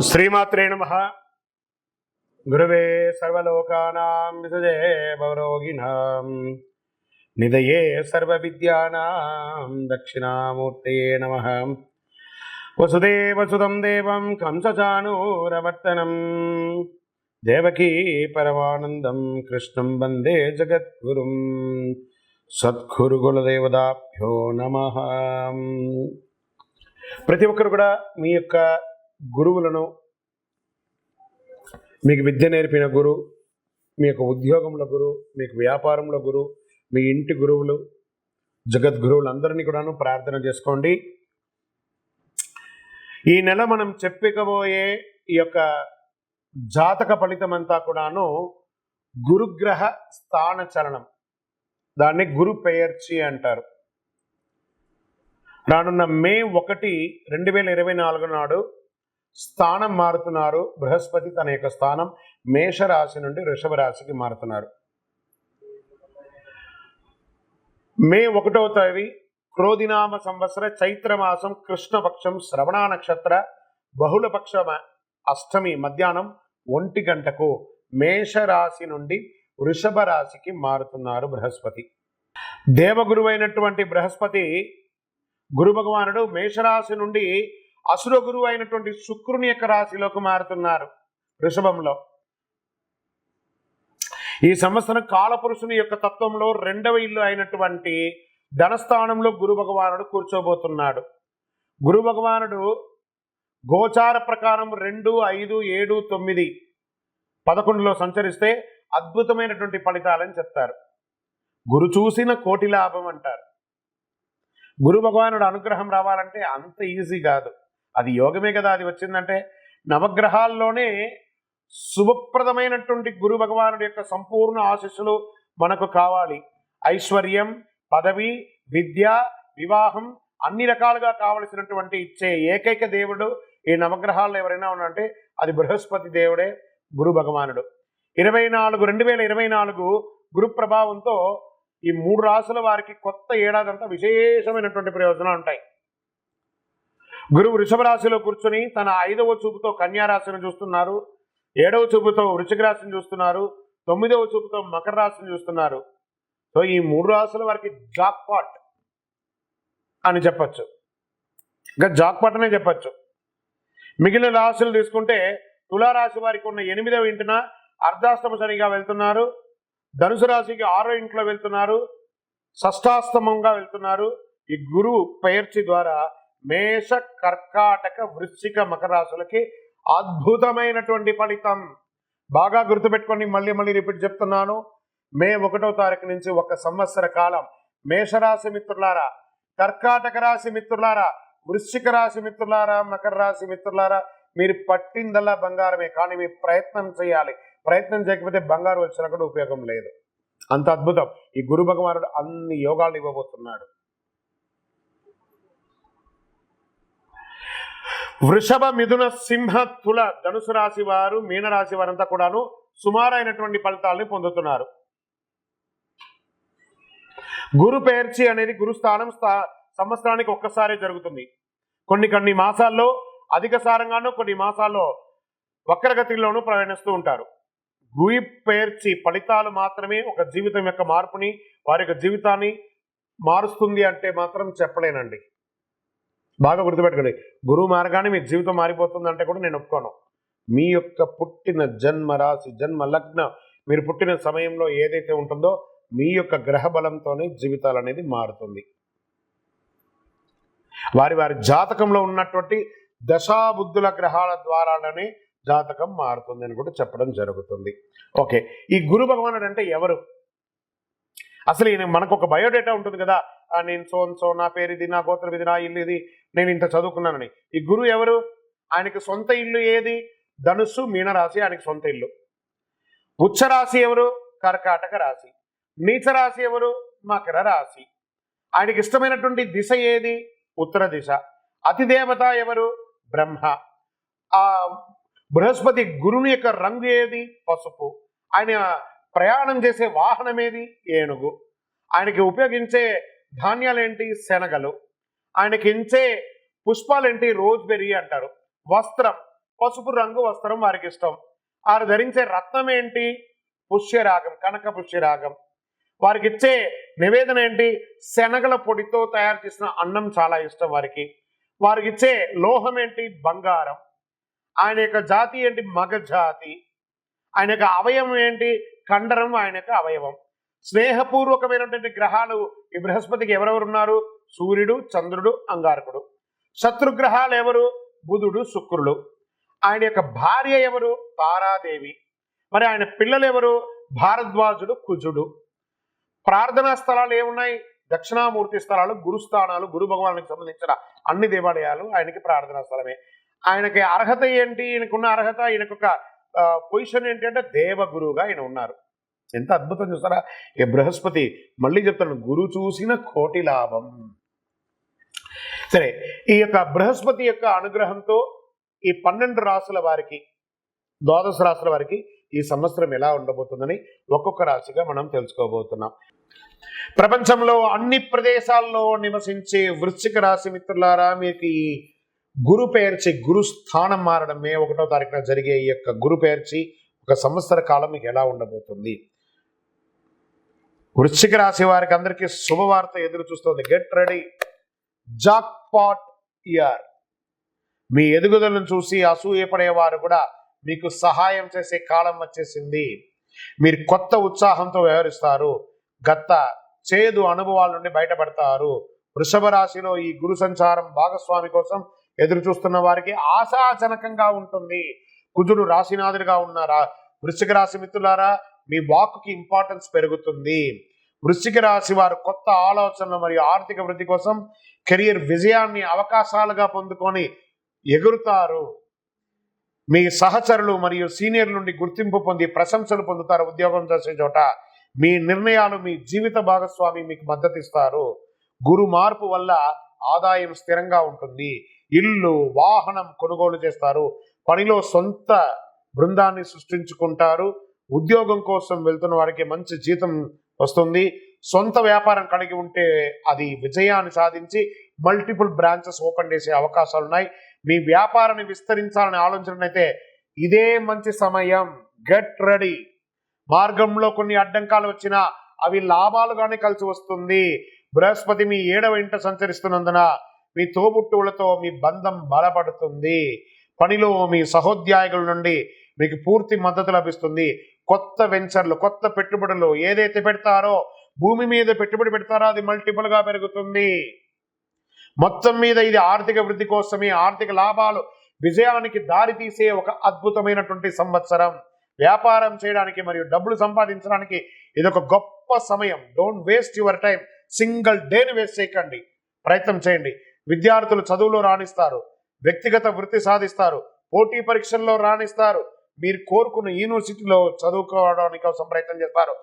శ్రీమాత్రే నమః. గురవే సర్వలోకానాం విసజే భవరోగిణాం నిదయే సర్వవిద్యానాం దక్షిణామూర్తయే నమః. వసుదేవసుతం దేవం కంసచాణూరమర్దనం దేవకీ పరమానందం కృష్ణం వందే జగద్గురుం. సద్గురుకులదేవతాభ్యో నమః. ప్రతి ఒక్కరు కూడా మీ యొక్క గురువులను, మీకు విద్య నేర్పిన గురు, మీ యొక్క ఉద్యోగంలో గురు, మీకు వ్యాపారంలో గురు, మీ ఇంటి గురువులు, జగద్గురువులు అందరినీ కూడాను ప్రార్థన చేసుకోండి. ఈ నెల మనం చెప్పుకోబోయే ఈ యొక్క జాతక ఫలితం అంతా కూడాను గురుగ్రహ స్థాన చలనం, దాన్ని గురు పెయర్చి అంటారు. రానున్న మే 1, 2024 నాడు స్థానం మారుతున్నారు. బృహస్పతి తన యొక్క స్థానం మేషరాశి నుండి వృషభ రాశికి మారుతున్నారు. మే 1వ తేదీ క్రోధినామ సంవత్సర చైత్రమాసం కృష్ణపక్షం శ్రవణ నక్షత్ర బహుళపక్ష అష్టమి మధ్యాహ్నం 1 గంటకు మేషరాశి నుండి వృషభ రాశికి మారుతున్నారు బృహస్పతి. దేవగురువు అయినటువంటి బృహస్పతి గురు భగవానుడు మేషరాశి నుండి అసుర గురువు అయినటువంటి శుక్రుని యొక్క రాశిలోకి మారుతున్నారు వృషభంలో. ఈ సంవత్సరం కాలపురుషుని యొక్క తత్వంలో 2వ ఇల్లు అయినటువంటి ధనస్థానంలో గురు భగవానుడు కూర్చోబోతున్నాడు. గురు భగవానుడు గోచార ప్రకారం 2, 5, 7, 9, 11లో సంచరిస్తే అద్భుతమైనటువంటి ఫలితాలని చెప్తారు. గురు చూసిన కోటి లాభం అంటారు. గురు భగవానుడు అనుగ్రహం రావాలంటే అంత ఈజీ కాదు, అది యోగమే కదా. అది వచ్చిందంటే నవగ్రహాల్లోనే శుభప్రదమైనటువంటి గురు భగవానుడి యొక్క సంపూర్ణ ఆశీస్సులు మనకు కావాలి. ఐశ్వర్యం, పదవి, విద్య, వివాహం అన్ని రకాలుగా కావలసినటువంటి ఇచ్చే ఏకైక దేవుడు ఈ నవగ్రహాల్లో ఎవరైనా ఉన్నారంటే అది బృహస్పతి దేవుడే, గురు భగవానుడు. 2024 గురు ప్రభావంతో ఈ 3 రాశుల వారికి కొత్త ఏడాది అంతా విశేషమైనటువంటి ప్రయోజనాలు ఉంటాయి. గురువు వృషభ రాశిలో కూర్చొని తన 5వ చూపుతో కన్యా రాశిని చూస్తున్నారు, 7వ చూపుతో వృశ్చిక రాశిని చూస్తున్నారు, 9వ చూపుతో మకర రాశిని చూస్తున్నారు. సో ఈ 3 రాశుల వారికి జాక్పాట్ అని చెప్పచ్చు, ఇంకా జాక్పాట్ అనే చెప్పచ్చు. మిగిలిన రాశులు తీసుకుంటే తులారాశి వారికి ఉన్న 8వ ఇంటిన అర్ధాష్టమ శనిగా వెళ్తున్నారు, ధనుసు రాశికి 6వ ఇంట్లో వెళ్తున్నారు, షష్టాష్టమంగా వెళ్తున్నారు. ఈ గురువు పెయర్చి ద్వారా మేష, కర్కాటక, వృశ్చిక, మకర రాశులకి అద్భుతమైనటువంటి ఫలితం. బాగా గుర్తుపెట్టుకోండి, మళ్ళీ రిపీట్ చెప్తున్నాను. మే 1వ తారీఖు నుంచి 1 సంవత్సర కాలం మేషరాశి మిత్రులారా, కర్కాటక రాశి మిత్రులారా, వృశ్చిక రాశి మిత్రులారా, మకర రాశి మిత్రులారా, మీరు పట్టిందల్లా బంగారమే. కానీ మీ ప్రయత్నం చేయాలి. ప్రయత్నం చేయకపోతే బంగారు వచ్చినా కూడా ఉపయోగం లేదు. అంత అద్భుతం ఈ గురు భగవానుడు అన్ని యోగాలు ఇవ్వబోతున్నాడు. వృషభ, మిథున, సింహ, తుల, ధనుసు రాశి వారు, మీనరాశి వారంతా కూడాను సుమారైనటువంటి ఫలితాలని పొందుతున్నారు. గురు పెయర్చి అనేది గురుస్థానం సంవత్సరానికి ఒక్కసారి జరుగుతుంది. కొన్ని మాసాల్లో అధిక సారంగానూ, కొన్ని మాసాల్లో వక్రగతిలోనూ ప్రయాణిస్తూ ఉంటారు. గురు పెయర్చి ఫలితాలు మాత్రమే ఒక జీవితం యొక్క మార్పుని, వారి యొక్క జీవితాన్ని మారుస్తుంది అంటే మాత్రం చెప్పలేనండి. బాగా గుర్తుపెట్టుకోండి, గురువు మారగానే మీ జీవితం మారిపోతుంది అంటే కూడా నేను ఒప్పుకోను. మీ యొక్క పుట్టిన జన్మ రాశి, జన్మ లగ్నం, మీరు పుట్టిన సమయంలో ఏదైతే ఉంటుందో మీ యొక్క గ్రహ బలంతోనే జీవితాలు అనేది మారుతుంది. వారి జాతకంలో ఉన్నటువంటి దశాబుద్ధుల గ్రహాల ద్వారానే జాతకం మారుతుంది అని కూడా చెప్పడం జరుగుతుంది. ఓకే, ఈ గురు భగవానుడు అంటే ఎవరు? అసలు మనకు ఒక బయోడేటా ఉంటుంది కదా, నేను సో నా పేరు ఇది, నా గోత్రం ఇది, నా ఇల్లు ఇది, నేను ఇంత చదువుకున్నానని. ఈ గురువు ఎవరు? ఆయనకి సొంత ఇల్లు ఏది? ధనుస్సు, మీనరాశి ఆయనకి సొంత ఇల్లు. ఉచ్చ రాశి ఎవరు? కర్కాటక రాశి. నీచ రాశి ఎవరు? మకర రాశి. ఆయనకి ఇష్టమైనటువంటి దిశ ఏది? ఉత్తర దిశ. అతిదేవత ఎవరు? బ్రహ్మ. ఆ బృహస్పతి గురుని యొక్క రంగు ఏది? పసుపు. ఆయన ప్రయాణం చేసే వాహనం ఏది? ఏనుగు. ఆయనకి ఉపయోగించే ధాన్యాలేంటి? శనగలు. ఆయనకి ఇచ్చే పుష్పాలేంటి? రోజ్బెర్రీ అంటారు. వస్త్రం పసుపు రంగు వస్త్రం వారికి ఇష్టం. వారు ధరించే రత్నం ఏంటి? పుష్యరాగం, కనక పుష్యరాగం. వారికి ఇచ్చే నివేదన ఏంటి? శనగల పొడితో తయారు చేసిన అన్నం చాలా ఇష్టం వారికి. వారికి ఇచ్చే లోహం ఏంటి? బంగారం. ఆయన యొక్క జాతి ఏంటి? మగ జాతి. ఆయన యొక్క అవయవం ఏంటి? కండరం ఆయన యొక్క అవయవం. స్నేహపూర్వకమైనటువంటి గ్రహాలు ఈ బృహస్పతికి ఎవరెవరు ఉన్నారు? సూర్యుడు, చంద్రుడు, అంగారకుడు. శత్రుగ్రహాలు ఎవరు? బుధుడు, శుక్రుడు. ఆయన యొక్క భార్య ఎవరు? తారాదేవి. మరి ఆయన పిల్లలు ఎవరు? భారద్వాజుడు, కుజుడు. ప్రార్థనా స్థలాలు ఏమున్నాయి? దక్షిణామూర్తి స్థలాలు, గురుస్థానాలు, గురు భగవానికి సంబంధించిన అన్ని దేవాలయాలు ఆయనకి ప్రార్థనా స్థలమే. ఆయనకి అర్హత ఏంటి? ఈయనకున్న అర్హత, ఈయనకొక పొజిషన్ ఏంటి అంటే దేవగురువుగా ఆయన ఉన్నారు. ఎంత అద్భుతం చూస్తారా ఈ బృహస్పతి. మళ్ళీ చెప్తాను, గురు చూసిన కోటి లాభం. సరే, ఈ యొక్క బృహస్పతి యొక్క అనుగ్రహంతో ఈ 12 రాసుల వారికి, ద్వాదశ రాసుల వారికి ఈ సంవత్సరం ఎలా ఉండబోతుందని ఒక్కొక్క రాశిగా మనం తెలుసుకోబోతున్నాం. ప్రపంచంలో అన్ని ప్రదేశాల్లో నివసించే వృశ్చిక రాశి మిత్రులారా, మీకు ఈ గురు పెయర్చి, గురు స్థానం మారడం మే 1వ తారీఖున జరిగే ఈ యొక్క గురు పెయర్చి ఒక సంవత్సర కాలం మీకు ఎలా ఉండబోతుంది? వృశ్చిక రాశి వారికి అందరికీ శుభవార్త ఎదురు చూస్తుంది. Get ready, jackpot year. మీ ఎదుగుదలను చూసి అసూయపడేవారు కూడా మీకు సహాయం చేసే కాలం వచ్చేసింది. మీరు కొత్త ఉత్సాహంతో వ్యవహరిస్తారు. గత చేదు అనుభవాల నుండి బయటపడతారు. వృషభ రాశిలో ఈ గురు సంచారం భాగస్వామి కోసం ఎదురు చూస్తున్న వారికి ఆశాజనకంగా ఉంటుంది. కుజుడు రాశినాథుడిగా ఉన్నారా వృశ్చిక రాశి మిత్రులారా, మీ వాక్కి ఇంపార్టెన్స్ పెరుగుతుంది. వృశ్చిక రాశి వారు కొత్త ఆలోచనలు మరియు ఆర్థిక వృద్ధి కోసం కెరియర్ విజయాన్ని అవకాశాలుగా పొందుకొని ఎగురుతారు. మీ సహచరులు మరియు సీనియర్ల నుండి గుర్తింపు పొంది ప్రశంసలు పొందుతారు. ఉద్యోగం చేసే చోట మీ నిర్ణయాలు మీ జీవిత భాగస్వామి మీకు మద్దతు ఇస్తారు. గురు మార్పు వల్ల ఆదాయం స్థిరంగా ఉంటుంది. ఇల్లు, వాహనం కొనుగోలు చేస్తారు. పనిలో సొంత బృందాన్ని సృష్టించుకుంటారు. ఉద్యోగం కోసం వెళ్తున్న వారికి మంచి జీతం వస్తుంది. సొంత వ్యాపారం కలిగి ఉంటే అది విజయాన్ని సాధించి మల్టిపుల్ బ్రాంచెస్ ఓపెన్ చేసే అవకాశాలు ఉన్నాయి. మీ వ్యాపారాన్ని విస్తరించాలని ఆలోచనైతే ఇదే మంచి సమయం. Get ready. మార్గంలో కొన్ని అడ్డంకాలు వచ్చినా అవి లాభాలుగానే కలిసి వస్తుంది. బృహస్పతి మీ 7వ ఇంట సంచరిస్తున్నందున మీ తోబుట్టువులతో మీ బంధం బలపడుతుంది. పనిలో మీ సహోద్యోగుల నుండి మీకు పూర్తి మద్దతు లభిస్తుంది. కొత్త వెంచర్లు, కొత్త పెట్టుబడులు ఏదైతే పెడతారో, భూమి మీద పెట్టుబడి పెడతారో అది మల్టిపుల్గా పెరుగుతుంది. మొత్తం మీద ఇది ఆర్థిక వృద్ధి కోసమే, ఆర్థిక లాభాలు విజయానికి దారి తీసే ఒక అద్భుతమైనటువంటి సంవత్సరం. వ్యాపారం చేయడానికి మరియు డబ్బులు సంపాదించడానికి ఇది ఒక గొప్ప సమయం. Don't waste your time. Single డేని వేస్ట్ చేయకండి, ప్రయత్నం చేయండి. విద్యార్థులు చదువులో రాణిస్తారు, వ్యక్తిగత వృత్తి సాధిస్తారు, పోటీ పరీక్షల్లో రాణిస్తారు. మీరు కోరుకున్న యూనివర్సిటీలో చదువుకోవడానికి కోసం ప్రయత్నం చేస్తారు.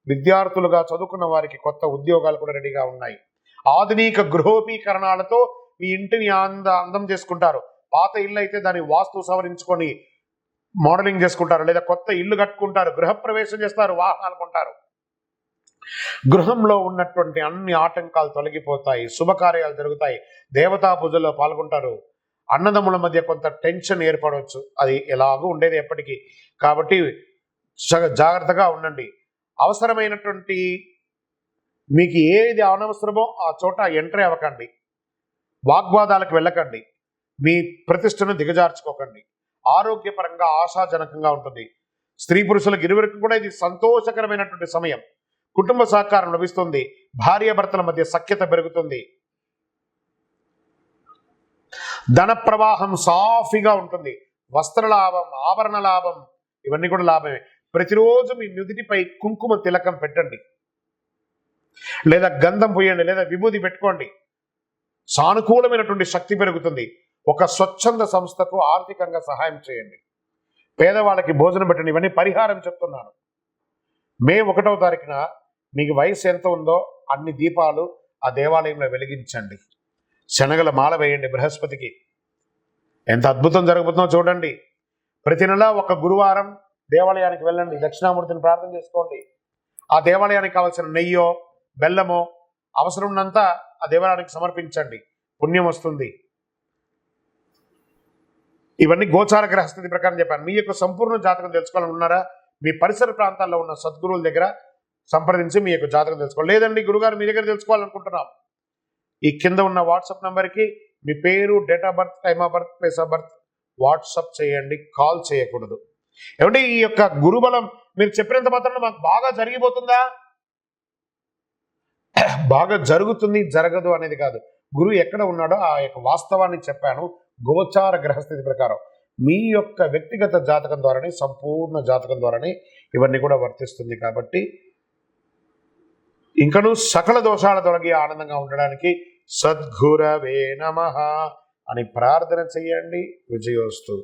విద్యార్థులుగా చదువుకున్న వారికి కొత్త ఉద్యోగాలు కూడా రెడీగా ఉన్నాయి. ఆధునిక గృహోపీకరణాలతో మీ ఇంటిని అందం చేసుకుంటారు. పాత ఇల్లు అయితే దాని వాస్తు సవరించుకొని మోడలింగ్ చేసుకుంటారు, లేదా కొత్త ఇల్లు కట్టుకుంటారు, గృహప్రవేశం చేస్తారు, వాహనాలు కొంటారు. గృహంలో ఉన్నటువంటి అన్ని ఆటంకాలు తొలగిపోతాయి, శుభకార్యాలు జరుగుతాయి, దేవతా పూజల్లో పాల్గొంటారు. అన్నదమ్ముల మధ్య కొంత టెన్షన్ ఏర్పడవచ్చు, అది ఎలాగూ ఉండేది ఎప్పటికీ. కాబట్టి జాగ్రత్తగా ఉండండి. అవసరమైనటువంటి మీకు ఏది అనవసరమో ఆ చోట ఎంట్రీ అవ్వకండి. వాగ్వాదాలకు వెళ్ళకండి. మీ ప్రతిష్టను దిగజార్చుకోకండి. ఆరోగ్యపరంగా ఆశాజనకంగా ఉంటుంది. స్త్రీ పురుషులకు ఇరువురికి కూడా ఇది సంతోషకరమైనటువంటి సమయం. కుటుంబ సహకారం లభిస్తుంది. భార్యాభర్తల మధ్య సఖ్యత పెరుగుతుంది. ధన ప్రవాహం సాఫీగా ఉంటుంది. వస్త్ర లాభం, ఆభరణ లాభం, ఇవన్నీ కూడా లాభమే. ప్రతిరోజు మీ నుదిటిపై కుంకుమ తిలకం పెట్టండి, లేదా గంధం పోయండి, లేదా విభూది పెట్టుకోండి. సానుకూలమైనటువంటి శక్తి పెరుగుతుంది. ఒక స్వచ్ఛంద సంస్థకు ఆర్థికంగా సహాయం చేయండి. పేదవాళ్ళకి భోజనం పెట్టండి. ఇవన్నీ పరిహారం చెప్తున్నాను. మే 1వ తారీఖున మీకు వయసు ఎంత ఉందో అన్ని దీపాలు ఆ దేవాలయంలో వెలిగించండి. శనగల మాల వేయండి బృహస్పతికి. ఎంత అద్భుతం జరుగుతుందో చూడండి. ప్రతి నెల ఒక గురువారం దేవాలయానికి వెళ్ళండి, దక్షిణామూర్తిని ప్రార్థన చేసుకోండి. ఆ దేవాలయానికి కావాల్సిన నెయ్యో, బెల్లమో అవసరం ఉన్నంత ఆ దేవాలయానికి సమర్పించండి. పుణ్యం వస్తుంది. ఇవన్నీ గోచార గ్రహస్థితి ప్రకారం చెప్పాను. మీ యొక్క సంపూర్ణ జాతకం తెలుసుకోవాలనుకున్నారా, మీ పరిసర ప్రాంతాల్లో ఉన్న సద్గురువుల దగ్గర సంప్రదించి మీ యొక్క జాతకం తెలుసుకోవాలి. లేదండి గురుగారు మీ దగ్గర తెలుసుకోవాలనుకుంటున్నాం, ఈ కింద ఉన్న వాట్సాప్ నెంబర్కి మీ పేరు, date of birth, time of birth, place of birth WhatsApp చేయండి, కాల్ చేయకూడదు. ఏమంటే ఈ యొక్క గురుబలం మీరు చెప్పినంత మాత్రం మాకు బాగా జరిగిపోతుందా? బాగా జరుగుతుంది జరగదు అనేది కాదు. గురువు ఎక్కడ ఉన్నాడో ఆ యొక్క వాస్తవాన్ని చెప్పాను. గోచార గ్రహస్థితి ప్రకారం మీ యొక్క వ్యక్తిగత జాతకం ద్వారానే, సంపూర్ణ జాతకం ద్వారానే ఇవన్నీ కూడా వర్తిస్తుంది. కాబట్టి ఇంకను సకల దోషాల తొలగి ఆనందంగా ఉండడానికి సద్గురవే నమః అని ప్రార్థన చేయండి. విజయోస్తు.